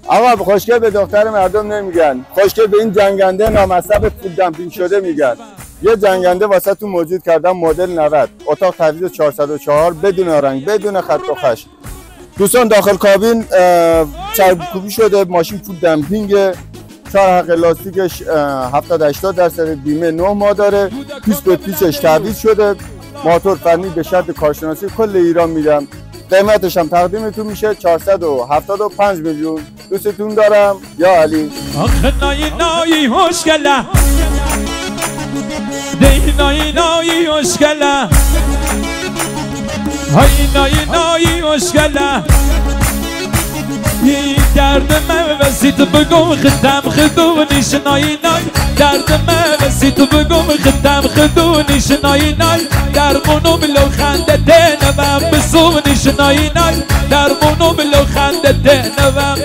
آقا خوشگل به دختر مردم نمیگن، خوشگل به این جنگنده نامصب پول دمپینگ شده میگن. یه جنگنده واسه تو موجود کردم مدل 90، اتاق تجویز 404 بدون رنگ بدون خط و خش. دوستان داخل کابین چربکوبی شده، ماشین پول دمپینگ، 4 حق لاستیکش 70-80% بیمه 9 ماه داره، پیچ به پیچش تعویض شده، موتور فنی به شرط کارشناسی کل ایران میدم. قیمتش هم تقدیمتون میشه 475 میلیون. دوستتون دارم یا علی. آخه نایی نایی خوشگله، دی نایی نایی خوشگله، های نایی نایی خوشگله، این درد من وسی تو بگم خدم خدونیش نایی نای، درد من وسی تو بگم خدم خدونیش نایی نای، در منو بلو خنده نوام بسونیش نایی نای، در منو بلو خنده نوام